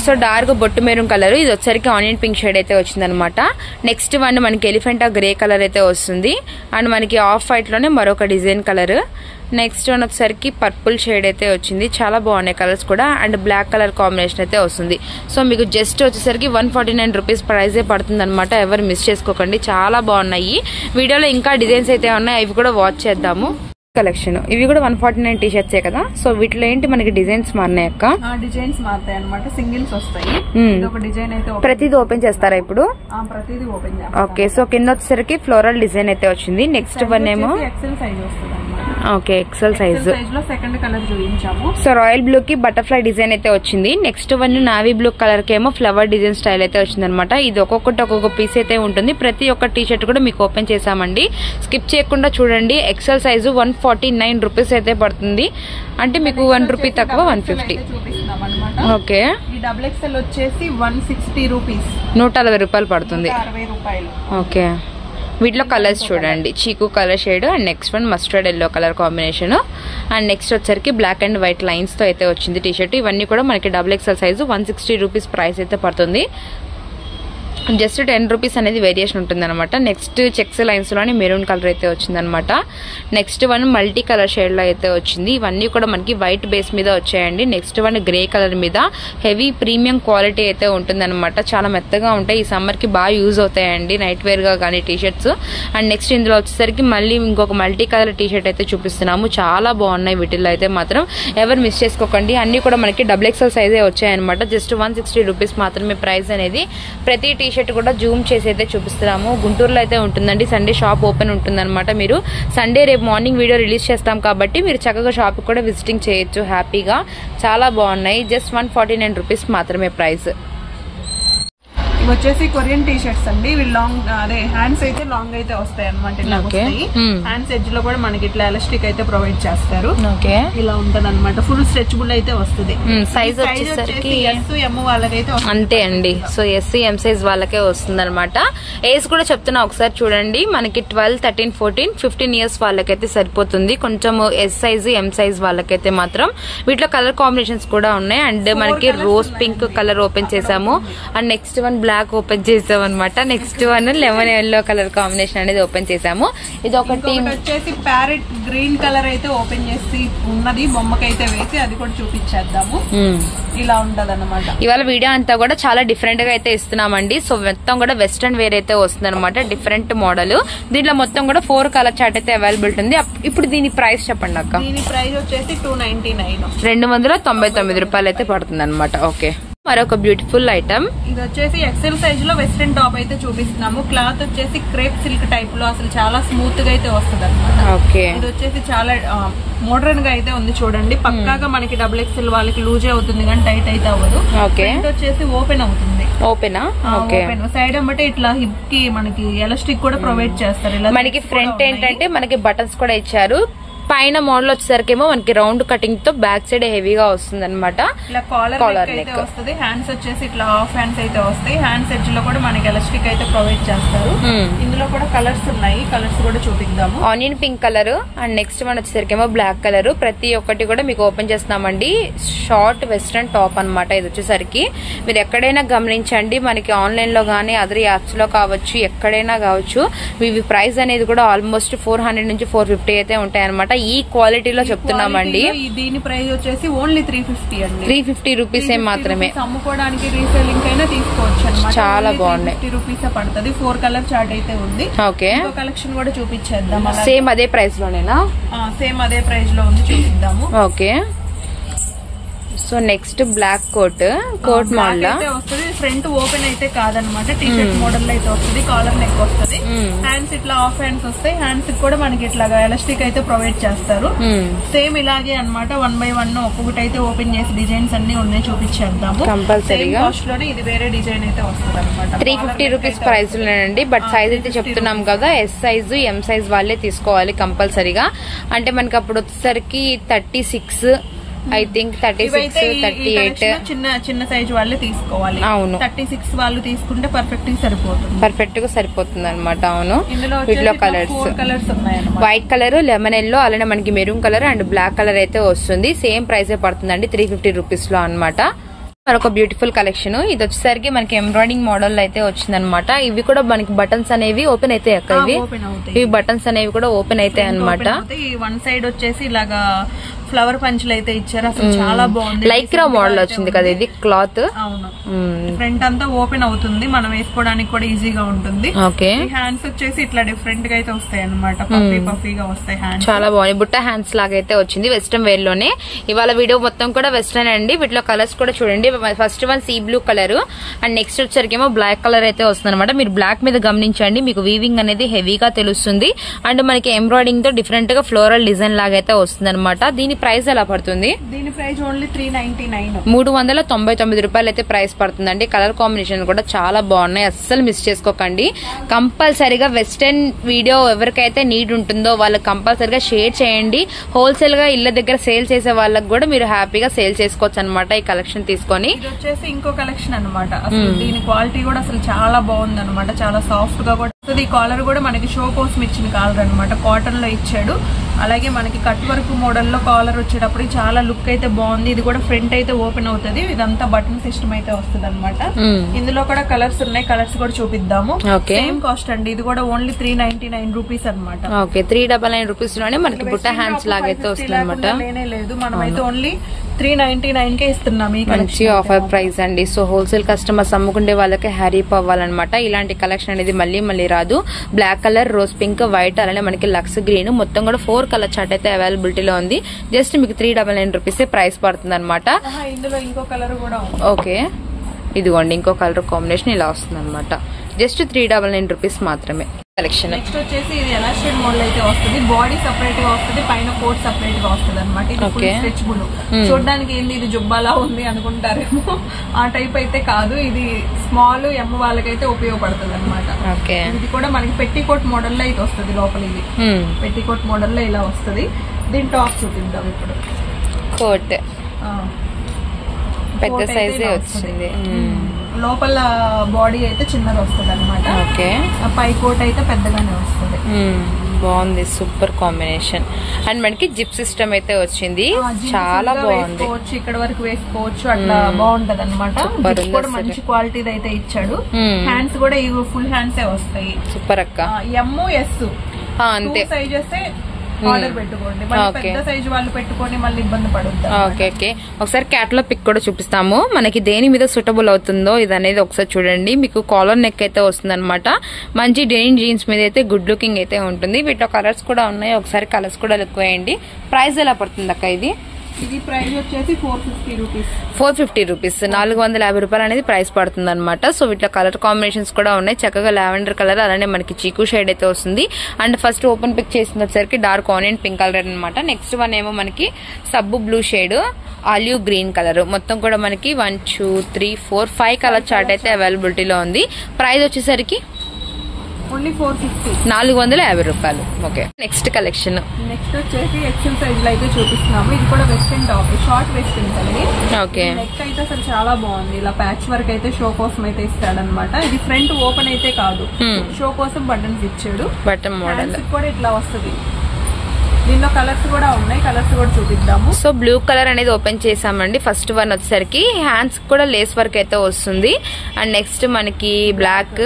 సో డార్క్ బొట్టు మెరూన్ కలర్, ఇది వచ్చరికి ఆనియన్ పింక్ షేడ్ అయితే వచ్చింది అనమాట. నెక్స్ట్ వన్ మనకి ఎలిఫెంటా గ్రే కలర్ అయితే వస్తుంది. అండ్ మనకి ఆఫ్ వైట్ లోనే మరొక డిజైన్ కలర్. నెక్స్ట్ వన్ వచ్చేసరికి పర్పుల్ షేడ్ అయితే వచ్చింది. చాలా బాగున్నాయి కలర్స్ కూడా. అండ్ బ్లాక్ కలర్ కాంబినేషన్ అయితే వస్తుంది. సో మీకు జస్ట్ వచ్చేసరికి 149 రూపీస్ ప్రైజే పడుతుంది అనమాట. ఎవరు మిస్ చేసుకోకండి, చాలా బాగున్నాయి. వీడియోలో ఇంకా డిజైన్స్ అయితే ఉన్నాయి, అవి కూడా వాచ్ చేద్దాము. కలెక్షన్ ఇవి కూడా 149 టీ షర్ట్సే కదా. సో వీటిలో ఏంటి మనకి డిజైన్స్ మారినాయి అక్క? డిజైన్స్ మారుతాయి అనమాట, సింగిల్స్ వస్తాయి. ఒక డిజైన్ అయితే ప్రతిది ఓపెన్ చేస్తారా ఇప్పుడు? ప్రతిది ఓపెన్. ఓకే, సో కింద వచ్చేసరికి ఫ్లోరల్ డిజైన్ అయితే వచ్చింది. నెక్స్ట్ వన్ ఏమో ఎక్సెల్ సైజ్ వస్తుంది. ఓకే, ఎక్సెల్ సైజ్ లో సెకండ్ కలర్ చూపించాము. సో రాయల్ బ్లూ కి బటర్ఫ్లై డిజైన్ అయితే వచ్చింది. Next one navy blue colour కి ఏమో ఫ్లవర్ డిజైన్ స్టైల్ అయితే వచ్చింది అనమాట. ఇది ఒక్కొక్కటి ఒక్కొక్క పీస్ అయితే ఉంటుంది. ప్రతి ఒక్క టీ షర్ట్ కూడా మీకు ఓపెన్ చేసామండి, స్కిప్ చేయకుండా చూడండి. ఎక్సెల్ సైజు 149 రూపీస్ అయితే పడుతుంది. అంటే మీకు 1 రూపీ తక్కువ 150. ఓకే, ఈ డబుల్ ఎక్సెల్ వచ్చేసి 160 రూపీస్, 160 రూపాయలు పడుతుంది. 60 రూపాయలు. ఓకే, వీటిలో కలర్స్ చూడండి. చీకు colour shade and next one mustard yellow colour combination. And next వచ్చరికి బ్లాక్ అండ్ వైట్ లైన్స్ తో అయితే వచ్చింది టీ షర్ట్. ఇవన్నీ కూడా మనకి double XL size 160 rupees price అయితే పడుతుంది. జస్ట్ 10 రూపీస్ అనేది వేరియేషన్ ఉంటుంది అనమాట. నెక్స్ట్ చెక్స్ లైన్స్ లోని మెరూన్ కలర్ అయితే వచ్చింది అనమాట. Next one multi colour shade లో అయితే వచ్చింది. ఇవన్నీ కూడా మనకి వైట్ బేస్ మీద వచ్చాయండి. నెక్స్ట్ వన్ గ్రే కలర్ మీద హెవీ ప్రీమియం క్వాలిటీ అయితే ఉంటుంది అనమాట. చాలా మెత్తగా ఉంటాయి, ఈ సమ్మర్ కి బాగా యూజ్ అవుతాయండి నైట్ వేర్ గా కానీ టీ షర్ట్స్. అండ్ నెక్స్ట్ ఇందులో వచ్చేసరికి మళ్ళీ ఇంకొక మల్టీ కలర్ టీ షర్ట్ అయితే చూపిస్తున్నాము. చాలా బాగున్నాయి వీటిల్లో అయితే మాత్రం, ఎవరు మిస్ చేసుకోకండి. అన్ని కూడా మనకి డబుల్ ఎక్సెల్ సైజే వచ్చాయన్నమాట. జస్ట్ 160 రూపీస్ మాత్రమే ప్రైస్ అనేది. ప్రతి టీ షర్ట్ కూడా జూమ్ చేసి అయితే చూపిస్తున్నాము. గుంటూరులో అయితే ఉంటుందండి, సండే షాప్ ఓపెన్ ఉంటుంది అనమాట. మీరు సండే రేపు మార్నింగ్ వీడియో రిలీజ్ చేస్తాం కాబట్టి మీరు చక్కగా షాప్ కూడా విజిటింగ్ చేయొచ్చు హ్యాపీగా. చాలా బాగున్నాయి. జస్ట్ 149 రూపీస్ మాత్రమే ప్రైస్. ఇవి వచ్చేసి కొరియన్ టీ షర్ట్స్ అండి. ఇవి లాంగ్ అదే హ్యాండ్స్ అయితే లాంగ్ అయితే వస్తాయి అనమాట. హ్యాండ్స్ ఎడ్జ్ లో కూడా మనకి ఇట్లా ఎలాస్టిక్ అయితే ప్రొవైడ్ చేస్తారు. ఇలా ఉంటది అనమాట. ఫుల్ స్ట్రెచబుల్ అయితే వస్తుంది. సైజ్ వచ్చేసరికి ఎమ్ వాళ్ళకైతే అంతే అండి. సో ఎస్ ఎం సైజ్ వాళ్ళకే వస్తుంది అనమాట. ఏజ్ కూడా చెప్తున్నా ఒకసారి చూడండి. మనకి 12, 13, 14, 15 ఇయర్స్ వాళ్ళకైతే సరిపోతుంది. కొంచెం ఎస్ సైజ్ ఎం సైజ్ వాళ్ళకైతే మాత్రం. వీటిలో కలర్ కాంబినేషన్స్ కూడా ఉన్నాయి. అండ్ మనకి రోజ్ పింక్ కలర్ ఓపెన్ చేసాము. And next one block open చేసాం అనమాట. Next one lemon yellow colour combination అనేది ఓపెన్ చేసాము. ఇది ఒకటి వచ్చేసి ప్యారెట్ గ్రీన్ కలర్ అయితే ఓపెన్ చేసి ఉన్నది, బొమ్మకైతే వేసి అది కూడా చూపించేద్దాము. ఇలా ఉంటది అనమాట. ఇవాళ వీడియో అంతా కూడా చాలా డిఫరెంట్ గా అయితే ఇస్తున్నామండి. సో మొత్తం కూడా వెస్టర్న్ వేర్ అయితే వస్తుంది అనమాట. Different model. దీంట్లో మొత్తం కూడా 4 కలర్ చార్ట్ అయితే అవైలబిలిటీ ఉంది. ఇప్పుడు దీని ప్రైస్ చెప్పండి అక్క. దీని ప్రైస్ వచ్చేసి 299, 299 రూపాయలు అయితే పడుతుంది అనమాట. ఓకే, మరొక బ్యూటిఫుల్ ఐటమ్. ఇది వచ్చేసి ఎక్సెల్ సైజ్ లో వెస్ట్రన్ టాప్ అయితే చూపిస్తున్నాము. క్లాత్ వచ్చేసి క్రేప్ సిల్క్ టైప్ లో అసలు చాలా స్మూత్ గా అయితే వస్తుంది అనమాట. ఓకే, ఇది వచ్చేసి చాలా మోడర్న్ గా అయితే ఉంది చూడండి. పక్కాగా మనకి డబుల్ ఎక్సెల్ వాళ్ళకి లూజే అవుతుంది కానీ టైట్ అయితే అవ్వదు. ప్రింట్ వచ్చేసి ఓపెన్ అవుతుంది. ఓపెనా? ఓకే, సైడ్ అంటే ఇట్లా హిప్ కి మనకి ఎలాస్టిక్ కూడా ప్రొవైడ్ చేస్తారు. ఇలా మనకి ఫ్రంట్ ఏంటంటే మనకి బటన్స్ కూడా ఇచ్చారు. పైన మోడల్ వచ్చేసరికి ఏమో మనకి రౌండ్ కటింగ్ తో బ్యాక్ సైడ్ హెవీగా వస్తుంది అనమాట. ఇలా కాలర్ అయితే వస్తుంది. హ్యాండ్స్ వచ్చేసి ఇట్లా హాఫ్ హ్యాండ్స్ అయితే వస్తాయి. హ్యాండ్స్ ఎడ్జ్ లో కూడా మనకి ఎలాస్టిక్ అయితే ప్రొవైడ్ చేస్తారు. ఇందులో కూడా కలర్స్ ఉన్నాయి, కలర్స్ కూడా చూపిద్దాము. Onion pink colour and next one వచ్చేసరికి ఏమో బ్లాక్ కలర్. ప్రతి ఒక్కటి కూడా మీకు ఓపెన్ చేస్తున్నామండి. షార్ట్ వెస్ట్రన్ టాప్ అనమాట. ఇది వచ్చేసరికి మీరు ఎక్కడైనా గమనించండి, మనకి ఆన్లైన్ లో గానీ అదర్ యాప్స్ లో కావచ్చు, ఎక్కడైనా కావచ్చు, ఇవి ప్రైస్ అనేది కూడా ఆల్మోస్ట్ 400 నుంచి 450 అయితే ఉంటాయి అనమాట. ఈ క్వాలిటీలో చెప్తున్నామండి. దీని ప్రైస్ వచ్చేసి ఓన్లీ 350 అండి. 350 రూపీస్ మాత్రమే. అమ్ముకోవడానికి రీసేలింగ్ అయినా తీసుకోవచ్చు అనమాట. చాలా బాగున్నాయి. 50 రూపీస్ పడుతుంది. 4 కలర్ చార్ట్ అయితే ఉంది. ఓకే, కలెక్షన్ కూడా చూపించేద్దాం. సేమ్ అదే ప్రైస్ లోనేనా? సేమ్ అదే ప్రైస్ లో ఉంది, చూపిద్దాము. Okay, so next black coat model వస్తుంది. ఫ్రంట్ ఓపెన్ అయితే కాదనమాట. టీ షర్ట్ మోడల్ అయితే వస్తుంది. కాలర్ నెక్ వస్తుంది. హ్యాండ్స్ ఇట్లా హాఫ్ హ్యాండ్స్ వస్తాయి. హ్యాండ్స్ కూడా మనకి ఇట్లా ఎలాస్టిక్ అయితే ప్రొవైడ్ చేస్తారు. సేమ్ ఇలాగే అనమాట. 1 by 1 ఒక్కొక్కటి అయితే ఓపెన్ చేసి డిజైన్స్ అన్ని ఉన్నాయి, చూపించేద్దాము. కంపల్సరీగా కాస్ట్ లోనే ఇది వేరే డిజైన్ అయితే వస్తుంది అనమాట. 350 రూపీస్ ప్రైస్ లోనండి. బట్ సైజ్ అయితే చెప్తున్నాం కదా, ఎస్ సైజ్ ఎం సైజ్ వాళ్ళే తీసుకోవాలి కంపల్సరీగా. అంటే మనకి అప్పుడు వచ్చేసరికి 36 ఐ థింక్ 36, 38 చిన్న సైజ్ వాళ్ళే తీసుకోవాలి. అవును, 36 వాళ్ళు తీసుకుంటే పర్ఫెక్ట్ గా సరిపోతుంది అనమాట. అవును, ఇందులో వీటిలో కలర్స్ ఉన్నాయి, వైట్ కలర్, లెమన్ ఎల్లో, అలానే మనకి maroon colour and black colour అయితే వస్తుంది. సేమ్ ప్రైస్ పడుతుందండి, 350 రూపీస్ లో అనమాట. మరొక బ్యూటిఫుల్ కలెక్షన్. ఇది వచ్చేసరికి మనకి ఎంబ్రాయిడింగ్ మోడల్ అయితే వచ్చిందనమాట. ఇవి కూడా మనకి బటన్స్ అనేవి ఓపెన్ అయితే అక్క, ఇవి బటన్స్ అనేవి కూడా ఓపెన్ అయితే అనమాట. వన్ సైడ్ వచ్చేసి ఇలాగా ఫ్లవర్ పంచులు అయితే ఇచ్చారు, అసలు చాలా బాగుంది. లైక్రా మోడల్ వచ్చింది కదా ఇది క్లాత్. అవును, ఫ్రంట్ అంతా ఓపెన్ అవుతుంది, మనం వేసుకోవడానికి కూడా ఈజీగా ఉంటుంది. ఓకే, హ్యాండ్స్ వచ్చేసి ఇట్లా డిఫరెంట్ గా అయితే వస్తాయి అనమాట, పఫీగా వస్తాయి హ్యాండ్స్. చాలా బాగుంది, బుట్ట హ్యాండ్స్ లాగా అయితే వచ్చింది. వెస్టర్న్ వేర్ లోనే ఇవాళ వీడియో మొత్తం కూడా వెస్టర్న్ అండి. వీటిలో కలర్స్ కూడా చూడండి. First one sea blue colour and next వచ్చరికేమో బ్లాక్ కలర్ అయితే వస్తుంది అనమాట. మీరు బ్లాక్ మీద గమనించండి, మీకు వీవింగ్ అనేది హెవీగా తెలుస్తుంది అండ్ మనకి ఎంబ్రాయిడింగ్ తో డిఫరెంట్ గా ఫ్లోరల్ డిజైన్ లాగా అయితే వస్తుంది అనమాట. దీని ప్రైస్ ఎలా పడుతుంది? దీని ప్రైస్ ఓన్లీ 399, 399 రూపాయలు అయితే ప్రైస్ పడుతుందండి. కలర్ కాంబినేషన్ కూడా చాలా బాగున్నాయి, అస్సలు మిస్ చేసుకోకండి. కంపల్సరీగా వెస్టర్న్ వీడియో ఎవరికైతే నీడ్ ఉంటుందో వాళ్ళకి కంపల్సరీగా షేర్ చేయండి. హోల్సేల్ గా ఇళ్ల దగ్గర సేల్ చేసే వాళ్ళకి కూడా మీరు హ్యాపీగా సేల్ చేసుకోవచ్చు అనమాట ఈ కలెక్షన్ తీసుకొని. ఇది వచ్చేసి ఇంకో కలెక్షన్ అనమాట. అసలు దీని క్వాలిటీ కూడా అసలు చాలా బాగుంది అనమాట, చాలా సాఫ్ట్ గా కూడా. ఈ కాలర్ కూడా మనకి షో కోసం ఇచ్చిన కాలర్ అనమాట, కాటన్ లో ఇచ్చాడు. అలాగే మనకి కట్ వర్క్ మోడల్ లో కాలర్ వచ్చేటప్పుడు చాలా లుక్ అయితే బాగుంది. ఇది కూడా ఫ్రంట్ అయితే ఓపెన్ అవుతుంది, ఇదంతా బటన్ సిస్టమ్ అయితే వస్తుంది అనమాట. ఇందులో కూడా కలర్స్ ఉన్నాయి, కలర్స్ కూడా చూపిద్దాము. సేమ్ కాస్ట్ అండి, ఇది కూడా ఓన్లీ 399 రూపీస్ అనమాట. 399 రూపీస్ లోనే మనకి బుట్ట హ్యాండ్స్ లాగా అయితే వస్తుంది అనమాట. లేదు, మనమైతే ఓన్లీ 399 కే ఇస్తున్నాం. ఈ మంచి ఆఫర్ ప్రైస్ అండి. సో హోల్సేల్ కస్టమర్స్ అమ్ముకుంటే వాళ్ళకి హ్యారీప్ అవ్వాలన్నమాట. ఇలాంటి కలెక్షన్ అనేది మళ్ళీ రాదు. Black colour, rose pink, white, అలానే మనకి లక్స్ గ్రీన్, మొత్తం కూడా 4 కలర్ చార్ట్ అయితే అవైలబిలిటీలో ఉంది. జస్ట్ మీకు 399 రూపీస్ ప్రైస్ పడుతుంది అనమాట. ఇందులో ఇంకో కలర్ కూడా ఓకే, ఇదిగోండి ఇంకో కలర్ కాంబినేషన్ ఇలా వస్తుంది అనమాట. జస్ట్ 399 రూపీస్ మాత్రమే కలెక్షన్. నెక్స్ట్ వచ్చేసి ఇది ఎలాస్టిక్ మోడల్ అయితే వస్తుంది, బాడీ సెపరేట్ గా వస్తుంది, పైన కోట్ సెపరేట్ గా వస్తుంది అనమాట. ఇది ఫుల్ స్ట్రెచబుల్. చూడడానికి ఏంది ఇది జుబ్బాలా ఉంది అనుకుంటారేమో, ఆ టైప్ అయితే కాదు. ఇది స్మాల్ ఎమ్ వాళ్ళకైతే ఉపయోగపడుతుంది అనమాట. ఇది కూడా మనకి పెట్టికోట్ మోడల్ లో అయితే వస్తుంది. లోపల ఇది పెట్టికోట్ మోడల్ లో ఇలా వస్తుంది. దీని టాప్ చూపిద్దాం ఇప్పుడు. కోట్ పెద్ద సైజే వచ్చింది, లోపల బాడీ అయితే చిన్నది వస్తుంది అనమాట. పై కోట్ అయితే పెద్దగానే వస్తుంది. బాగుంది, సూపర్ కాంబినేషన్. అండ్ మనకి జిప్ సిస్టమ్ అయితే వచ్చింది, చాలా బాగుంది. ఇక్కడ వరకు వేసుకోవచ్చు, అట్లా బాగుంటది అనమాట. మంచి క్వాలిటీ అయితే ఇచ్చాడు. హ్యాండ్స్ కూడా ఇవి ఫుల్ హ్యాండ్స్ వస్తాయి. సూపర్ అక్క. MS అంతే సైజెస్ ఆర్డర్ పెట్టుకోండి, పెద్ద సైజు వాళ్ళు పెట్టుకొని మళ్ళీ ఇబ్బంది పడుతుంది. ఓకే, ఒకసారి క్యాటలాగ్ పిక్ కూడా చూపిస్తాము. మనకి దేని మీద సూటబుల్ అవుతుందో ఇది అనేది ఒకసారి చూడండి. మీకు కాలర్ నెక్ అయితే వస్తుంది అనమాట. మంచి డెనిమ్ జీన్స్ మీద అయితే గుడ్ లుకింగ్ అయితే ఉంటుంది. వీటిలో కలర్స్ కూడా ఉన్నాయి, ఒకసారి కలర్స్ కూడా లుక్ వేయండి. ప్రైస్ ఎలా పడుతుంది అక్క? ఇది ప్రైస్ వచ్చేసి 450 రూపీస్. 450 రూపీస్, 450 రూపాయలు అనేది ప్రైస్ పడుతుంది అనమాట. సో వీటిలో కలర్ కాంబినేషన్స్ కూడా ఉన్నాయి. చక్కగా లావెండర్ కలర్, అలానే మనకి చీకు షేడ్ అయితే వస్తుంది. అండ్ ఫస్ట్ ఓపెన్ పిక్ చేసిన వచ్చేసరికి డార్క్ ఆనియన్ పింక్ కలర్ అనమాట. నెక్స్ట్ వన్ ఏమో మనకి సబ్బు blue shade, olive green colour. మొత్తం కూడా మనకి 1 2 3 4 5 కలర్ చార్ట్ అయితే అవైలబిలిటీలో ఉంది. ప్రైస్ వచ్చేసరికి ఓన్లీ 450, 450 రూపాయలు. Okay, next collection. నెక్స్ట్ వచ్చేసి ఎక్సెల్ సైజ్ లో అయితే చూపిస్తున్నాము. ఇది కూడా వెస్టర్న్ టాప్, షార్ట్ వెస్టర్న్ అండి. ఓకే, నెక్ అయితే అసలు చాలా బాగుంది. ఇలా ప్యాచ్ వర్క్ అయితే షో కోసం అయితే ఇస్తాడనమాట. ఇది ఫ్రంట్ ఓపెన్ అయితే కాదు, షో కోసం బటన్స్ ఇచ్చాడు. బటన్ మోడల్ కూడా ఇట్లా వస్తుంది. దీనిలో కలర్స్ కూడా ఉన్నాయి, కలర్స్ కూడా చూపిద్దాము. సో బ్లూ కలర్ అనేది ఓపెన్ చేసామండి. ఫస్ట్ వన్ వచ్చేసరికి హ్యాండ్స్ కూడా లేస్ వర్క్ అయితే వస్తుంది. అండ్ నెక్స్ట్ మనకి బ్లాక్,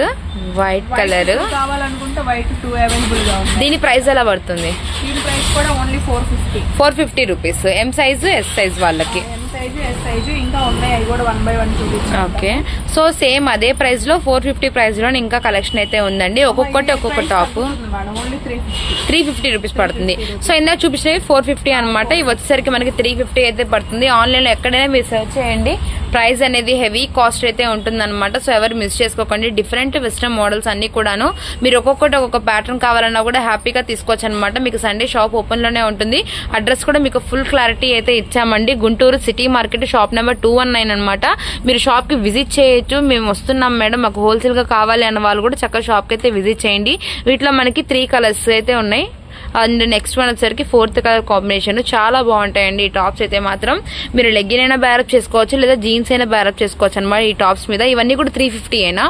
వైట్ కలర్ కావాలనుకుంటే వైట్ 2 అవైలబుల్ గా ఉంది. దీని ప్రైస్ ఎలా పడుతుంది? దీని ప్రైస్ కూడా only 450 rupees. M size, S size వాళ్ళకి. ఇంకా ఉన్నాయి, అవి కూడా 1 by 1 చూపించాను. ఓకే, సో సేమ్ అదే ప్రైస్ లో 450 ప్రైస్ లో ఇంకా కలెక్షన్ అయితే ఉందండి. ఒక్కొక్కటి ఒక్కొక్క టాప్ 350 రూపీస్ పడుతుంది. సో ఇందాక చూపించినవి 450 అనమాట. ఇవి వచ్చేసరికి మనకి 350 అయితే పడుతుంది. ఆన్లైన్ లో ఎక్కడైనా మీరు సర్చ్ చేయండి, ప్రైస్ అనేది హెవీ కాస్ట్ అయితే ఉంటుంది అనమాట. సో ఎవరు మిస్ చేసుకోకండి. డిఫరెంట్ వెస్టర్న్ మోడల్స్ అన్ని కూడాను మీరు ఒక్కొక్కటి ఒక్కొక్క ప్యాటర్న్ కావాలన్నా కూడా హ్యాపీగా తీసుకోవచ్చు అనమాట. మీకు సండే షాప్ ఓపెన్ లోనే ఉంటుంది. అడ్రస్ కూడా మీకు ఫుల్ క్లారిటీ అయితే ఇచ్చామండి. Guntur city market, shop number 219 అనమాట. మీరు షాప్ కి విజిట్ చేయొచ్చు. మేము వస్తున్నాం మేడం, మాకు హోల్సేల్ గా కావాలి అన్న వాళ్ళు కూడా చక్కగా షాప్ కి అయితే విజిట్ చేయండి. వీటిలో మనకి 3 కలర్స్ అయితే ఉన్నాయి. అండ్ నెక్స్ట్ వన్ వచ్చేసరికి 4th కలర్ కాంబినేషన్. చాలా బాగుంటాయండి ఈ టాప్స్ అయితే మాత్రం. మీరు లెగ్గిన్ అయినా బ్యారప్ చేసుకోవచ్చు లేదా జీన్స్ అయినా బ్యారప్ చేసుకోవచ్చు అనమాట ఈ టాప్స్ మీద. ఇవన్నీ కూడా 350 అయినా,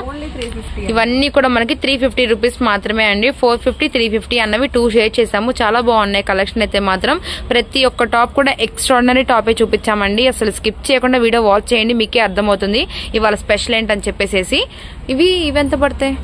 ఇవన్నీ కూడా మనకి 350 రూపీస్ మాత్రమే అండి. 450, 350 అన్నవి 2 షేర్ చేసాము. చాలా బాగున్నాయి కలెక్షన్ అయితే మాత్రం. ప్రతి ఒక్క టాప్ కూడా ఎక్స్ట్రాడినరీ టాపే చూపించామండి. అసలు స్కిప్ చేయకుండా వీడియో వాచ్ చేయండి, మీకే అర్థమవుతుంది ఇవాళ స్పెషల్ ఏంటని చెప్పేసి. ఇవి ఎంత పడతాయి?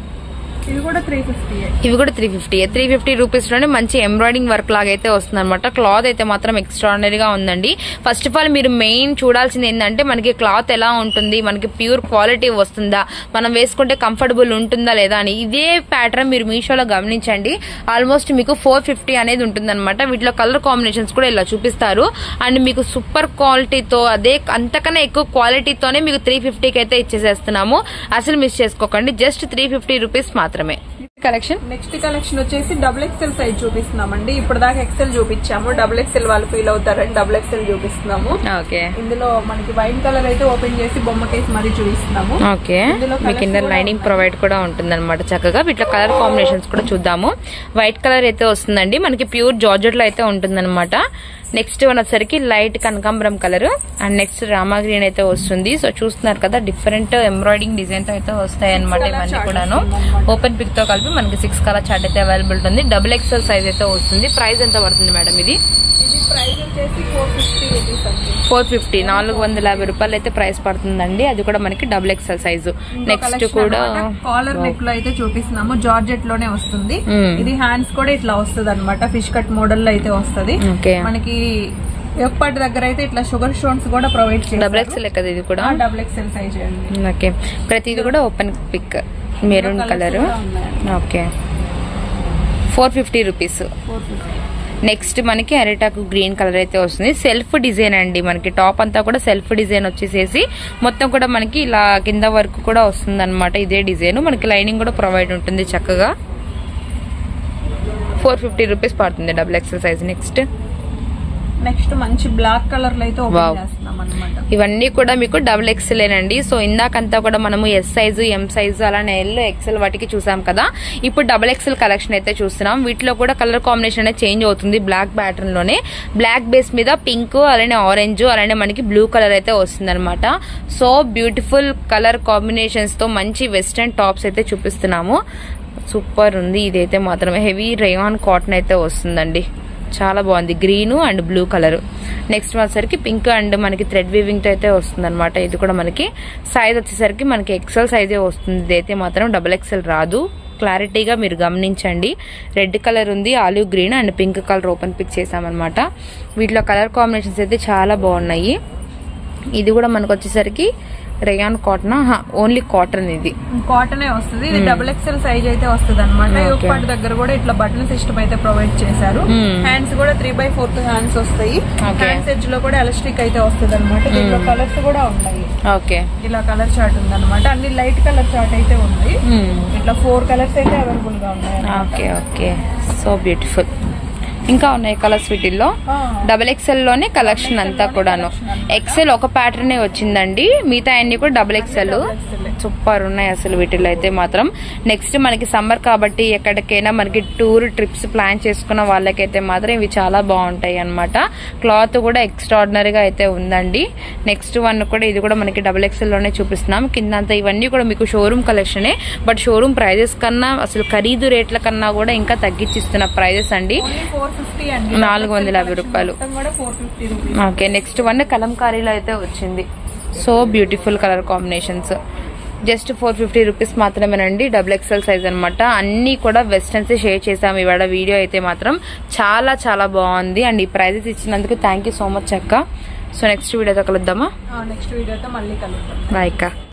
ఇవి కూడా 350. ఇవి కూడా 350. 350 రూపీస్ లోనే మంచి ఎంబ్రాయిడింగ్ వర్క్ లాగా అయితే వస్తుంది అనమాట. క్లాత్ అయితే మాత్రం ఎక్స్ట్రాడినరీగా ఉందండి. ఫస్ట్ ఆఫ్ ఆల్ మీరు మెయిన్ చూడాల్సింది ఏంటంటే మనకి క్లాత్ ఎలా ఉంటుంది, మనకి ప్యూర్ క్వాలిటీ వస్తుందా, మనం వేసుకుంటే కంఫర్టబుల్ ఉంటుందా లేదా అని. ఇదే ప్యాటర్న్ మీరు మీషోలో గమనించండి. ఆల్మోస్ట్ మీకు 450 అనేది ఉంటుంది అనమాట. వీటిలో కలర్ కాంబినేషన్స్ కూడా ఇలా చూపిస్తారు. అండ్ మీకు సూపర్ క్వాలిటీతో, అదే అంతకన్నా ఎక్కువ క్వాలిటీతోనే మీకు 350కి అయితే ఇచ్చేసేస్తున్నాము. అసలు మిస్ చేసుకోకండి. జస్ట్ 350 రూపీస్ మాత్రమే. నెక్స్ట్ కలెక్షన్ వచ్చేసి XXL సైజ్ చూపిస్తున్నామండి. ఇప్పుడు దాకా ఎక్సెల్ చూపించాము. XXL వాళ్ళు ఫీల్ అవుతారని XXL చూపిస్తున్నాము. ఓకే, ఇందులో మనకి వైట్ కలర్ అయితే ఓపెన్ చేసి బొమ్మ కేసు మరీ చూపిస్తున్నాము. ఓకే, మీకు ఇన్నర్ లైనింగ్ ప్రొవైడ్ కూడా ఉంటుంది అనమాట చక్కగా. వీటిలో కలర్ కాంబినేషన్స్ కూడా చూద్దాము. వైట్ కలర్ అయితే వస్తుందండి, మనకి ప్యూర్ జార్జెట్ లో అయితే ఉంటుంది అనమాట. నెక్స్ట్ వన్ వచ్చేసరికి లైట్ కనకాంబరం colour and next Rama green అయితే వస్తుంది. సో చూస్తున్నారు కదా, డిఫరెంట్ ఎంబ్రాయిడింగ్ డిజైన్ తో అయితే వస్తాయి అనమాట ఇవన్నీ కూడాను. ఓపెన్ పిక్ తో కలిపి మనకి 6 కలర్ చార్ట్ అయితే అవైలబుల్ ఉంది. XXL సైజ్ అయితే వస్తుంది. ప్రైస్ ఎంత పడుతుంది మేడం ఇది? ప్రైస్ వచ్చేసి 450 రూపీస్ అండి. 450, 450 రూపాయలు అయితే ప్రైస్ పడుతుందండి. అది కూడా మనకి XXL సైజు. నెక్స్ట్ కూడా కాలర్ నెక్ లో అయితే చూపిస్తున్నాము. జార్జెట్ లోనే వస్తుంది. ఇది హ్యాండ్స్ కూడా ఇట్లా వస్తుంది అనమాట. ఫిష్ కట్ మోడల్ లో అయితే వస్తుంది. మనకి ఎప్పటి దగ్గర అయితే ఇట్లా షుగర్ స్టోన్స్ కూడా ప్రొవైడ్ చేస్తారు. XXL కదా ఇది కూడా? XXL సైజ్ అండి. ఓకే, ప్రతిది కూడా open pick maroon colour. Okay, 450 rupees. Next మనకి అరిటాకు గ్రీన్ కలర్ అయితే వస్తుంది. సెల్ఫ్ డిజైన్ అండి, మనకి టాప్ అంతా కూడా సెల్ఫ్ డిజైన్ వచ్చేసేసి మొత్తం కూడా మనకి ఇలా కింద వరకు కూడా వస్తుంది అనమాట. ఇదే డిజైన్ మనకి లైనింగ్ కూడా ప్రొవైడ్ ఉంటుంది చక్కగా. 450 రూపీస్ పడుతుంది XXL సైజ్. నెక్స్ట్ మంచి బ్లాక్ కలర్ లో అయితే ఓపెన్ చేస్తున్నాం అన్నమాట. ఇవన్నీ కూడా మీకు XXL ఏనండి. సో ఇందాకంతా కూడా మనము S సైజు, M సైజు, అలానే L, XL వాటికి చూసాం కదా. ఇప్పుడు XXL కలెక్షన్ అయితే చూస్తున్నాం. వీటిలో కూడా కలర్ కాంబినేషన్ అనేది చేంజ్ అవుతుంది. బ్లాక్ ప్యాటర్న్ లోనే బ్లాక్ బేస్ మీద పింక్, అలానే ఆరెంజ్, అలానే మనకి బ్లూ కలర్ అయితే వస్తుంది అనమాట. సో బ్యూటిఫుల్ కలర్ కాంబినేషన్స్ తో మంచి వెస్టర్న్ టాప్స్ అయితే చూపిస్తున్నాము. సూపర్ ఉంది. ఇదైతే మాత్రం హెవీ రేయాన్ కాటన్ అయితే వస్తుందండి. చాలా బాగుంది, green and blue colour. Next వచ్చేసరికి పింక్ అండ్ మనకి థ్రెడ్ వీవింగ్ తో అయితే వస్తుంది అనమాట. ఇది కూడా మనకి సైజ్ వచ్చేసరికి మనకి XL సైజే వస్తుంది. ఇదైతే మాత్రం XXL రాదు. క్లారిటీగా మీరు గమనించండి. రెడ్ కలర్ ఉంది, olive green and pink colour open pick చేసామన్నమాట. వీటిలో కలర్ కాంబినేషన్స్ అయితే చాలా బాగున్నాయి. ఇది కూడా మనకు వచ్చేసరికి రేయాన్ కాటన్, ఓన్లీ కాటన్. ఇది కాటన్ వస్తుంది. ఇది XXL సైజ్ అయితే వస్తుంది అనమాట. యోగపాటి దగ్గర కూడా ఇట్లా బటన్ సిస్టమ్ అయితే ప్రొవైడ్ చేశారు. హ్యాండ్స్ కూడా 3/4 హ్యాండ్స్ వస్తాయి. హ్యాండ్స్ ఎడ్జ్ లో కూడా ఎలాస్టిక్ అయితే వస్తుంది అనమాట. దీంట్లో కలర్స్ కూడా ఉన్నాయి. ఓకే, ఇలా కలర్ చార్ట్ ఉంది అనమాట. అన్ని లైట్ కలర్ చార్ట్ అయితే ఉంది. ఇట్లా 4 కలర్స్ అయితే అవైలబుల్ గా ఉన్నాయి. Okay okay, so beautiful. ఇంకా ఉన్నాయి కలర్స్ వీటిల్లో. XXL లోనే కలెక్షన్ అంతా కూడాను. XL ఒక ప్యాటర్న్ వచ్చిందండి, మిగతా అన్ని కూడా XXL. సూపర్ ఉన్నాయి అసలు వీటిలో అయితే మాత్రం. నెక్స్ట్ మనకి సమ్మర్ కాబట్టి ఎక్కడికైనా మనకి టూర్ ట్రిప్స్ ప్లాన్ చేసుకున్న వాళ్ళకైతే మాత్రం ఇవి చాలా బాగుంటాయి అనమాట. క్లాత్ కూడా ఎక్స్ట్రాడినరీగా అయితే ఉందండి. నెక్స్ట్ వన్ కూడా ఇది కూడా మనకి XXL లోనే చూపిస్తున్నాం. కిందంతా ఇవన్నీ కూడా మీకు షోరూమ్ కలెక్షనే. బట్ షోరూమ్ ప్రైజెస్ కన్నా అసలు ఖరీదు రేట్ల కన్నా కూడా ఇంకా తగ్గించిస్తున్న ప్రైజెస్ అండి. 450 రూపాయలు. ఓకే, నెక్స్ట్ వన్ కలంకారీలో అయితే వచ్చింది. So beautiful colour combinations. Just 450 rupees మాత్రమేనండి. XXL సైజ్ అనమాట. అన్ని కూడా వెస్టర్న్స్ షేర్ చేసాము ఇవాళ. వీడియో అయితే మాత్రం చాలా చాలా బాగుంది. అండ్ ఈ ప్రైజెస్ ఇచ్చినందుకు థ్యాంక్ యూ సో మచ్ అక్క. సో నెక్స్ట్ వీడియోతో కలుద్దామా? నెక్స్ట్ వీడియోతో మళ్ళీ కలుద్దాం. బాయ్ అక్క.